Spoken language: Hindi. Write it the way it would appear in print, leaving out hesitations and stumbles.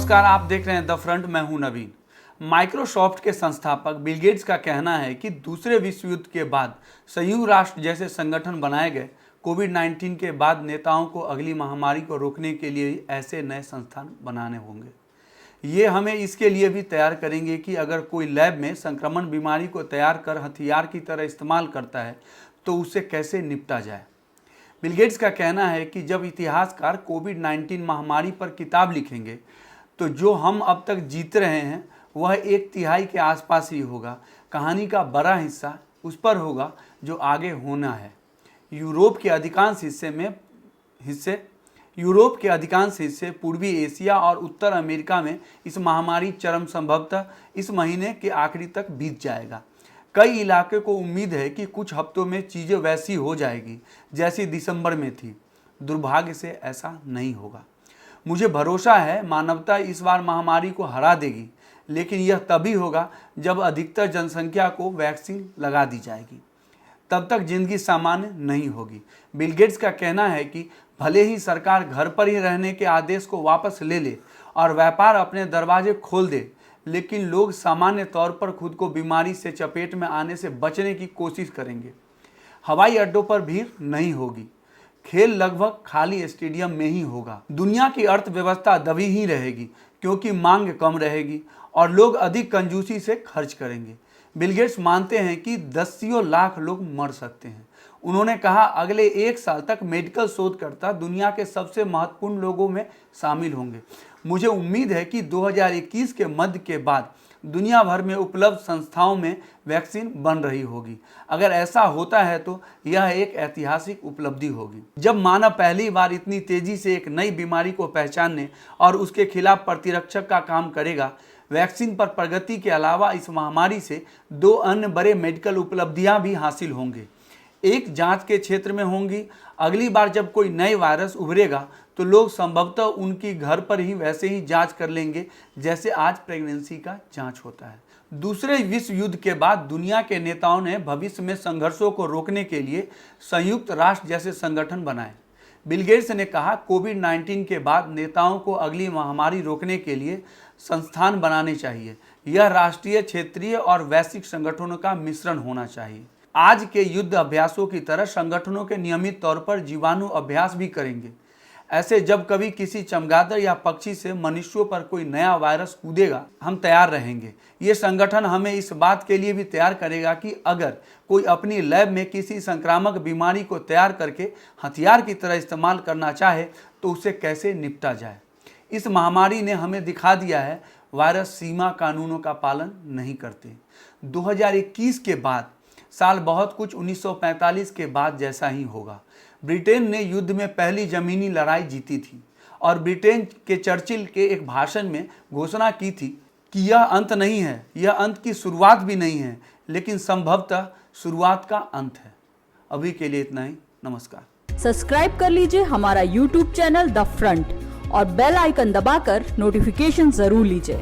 नमस्कार, आप देख रहे हैं द फ्रंट। मैं हूं नवीन। माइक्रोसॉफ्ट के संस्थापक बिल गेट्स का कहना है कि दूसरे विश्व युद्ध के बाद संयुक्त राष्ट्र जैसे संगठन बनाए गए, कोविड-19 के बाद नेताओं को अगली महामारी को रोकने के लिए ऐसे नए संस्थान बनाने होंगे। ये हमें इसके लिए भी तैयार करेंगे कि अगर कोई लैब में संक्रमण बीमारी को तैयार कर हथियार की तरह इस्तेमाल करता है तो उससे कैसे निपटा जाए। बिल गेट्स का कहना है कि जब इतिहासकार कोविड-19 महामारी पर किताब लिखेंगे तो जो हम अब तक जीत रहे हैं वह 1/3 के आसपास ही होगा। कहानी का बड़ा हिस्सा उस पर होगा जो आगे होना है। यूरोप के अधिकांश हिस्से, पूर्वी एशिया और उत्तर अमेरिका में इस महामारी चरम संभवतः इस महीने के आखिरी तक बीत जाएगा। कई इलाके को उम्मीद है कि कुछ हफ्तों में चीज़ें वैसी हो जाएगी जैसी दिसंबर में थी। दुर्भाग्य से ऐसा नहीं होगा। मुझे भरोसा है मानवता इस बार महामारी को हरा देगी, लेकिन यह तभी होगा जब अधिकतर जनसंख्या को वैक्सीन लगा दी जाएगी। तब तक जिंदगी सामान्य नहीं होगी। बिल गेट्स का कहना है कि भले ही सरकार घर पर ही रहने के आदेश को वापस ले ले और व्यापार अपने दरवाजे खोल दे, लेकिन लोग सामान्य तौर पर खुद को बीमारी से चपेट में आने से बचने की कोशिश करेंगे। हवाई अड्डों पर भीड़ नहीं होगी। खेल लगभग खाली स्टेडियम में ही होगा। दुनिया की अर्थव्यवस्था दबी ही रहेगी क्योंकि मांग कम रहेगी और लोग अधिक कंजूसी से खर्च करेंगे। बिल गेट्स मानते हैं कि दसियों लाख लोग मर सकते हैं। उन्होंने कहा, अगले 1 साल तक मेडिकल शोधकर्ता दुनिया के सबसे महत्वपूर्ण लोगों में शामिल होंगे। मुझे उम्मीद है कि 2021 के मध्य के बाद दुनिया भर में उपलब्ध संस्थाओं में वैक्सीन बन रही होगी। अगर ऐसा होता है तो यह एक ऐतिहासिक उपलब्धि होगी। जब मानव पहली बार इतनी तेजी से एक नई बीमारी को पहचानने और उसके खिलाफ प्रतिरक्षक का काम करेगा। वैक्सीन पर प्रगति के अलावा इस महामारी से 2 अन्य बड़े मेडिकल उपलब्धियां भी हासिल होंगे। एक जांच के क्षेत्र में होंगी। अगली बार जब कोई नए वायरस उभरेगा तो लोग संभवतः उनकी घर पर ही वैसे ही जांच कर लेंगे जैसे आज प्रेगनेंसी का जांच होता है। दूसरे विश्व युद्ध के बाद दुनिया के नेताओं ने भविष्य में संघर्षों को रोकने के लिए संयुक्त राष्ट्र जैसे संगठन बनाए। बिल गेट्स ने कहा, कोविड-19 के बाद नेताओं को अगली महामारी रोकने के लिए संस्थान बनाने चाहिए। यह राष्ट्रीय, क्षेत्रीय और वैश्विक संगठनों का मिश्रण होना चाहिए। आज के युद्ध अभ्यासों की तरह संगठनों के नियमित तौर पर जीवाणु अभ्यास भी करेंगे। ऐसे जब कभी किसी चमगादड़ या पक्षी से मनुष्यों पर कोई नया वायरस कूदेगा, हम तैयार रहेंगे। ये संगठन हमें इस बात के लिए भी तैयार करेगा कि अगर कोई अपनी लैब में किसी संक्रामक बीमारी को तैयार करके हथियार की तरह इस्तेमाल करना चाहे तो उसे कैसे निपटा जाए। इस महामारी ने हमें दिखा दिया है वायरस सीमा कानूनों का पालन नहीं करते। 2021 के बाद साल बहुत कुछ 1945 के बाद जैसा ही होगा। ब्रिटेन ने युद्ध में पहली जमीनी लड़ाई जीती थी और ब्रिटेन के चर्चिल के एक भाषण में घोषणा की थी कि यह अंत नहीं है, यह अंत की शुरुआत भी नहीं है, लेकिन संभवतः शुरुआत का अंत है। अभी के लिए इतना ही। नमस्कार। सब्सक्राइब कर लीजिए हमारा YouTube चैनल द फ्रंट और बेल आइकन दबाकर नोटिफिकेशन जरूर लीजिए।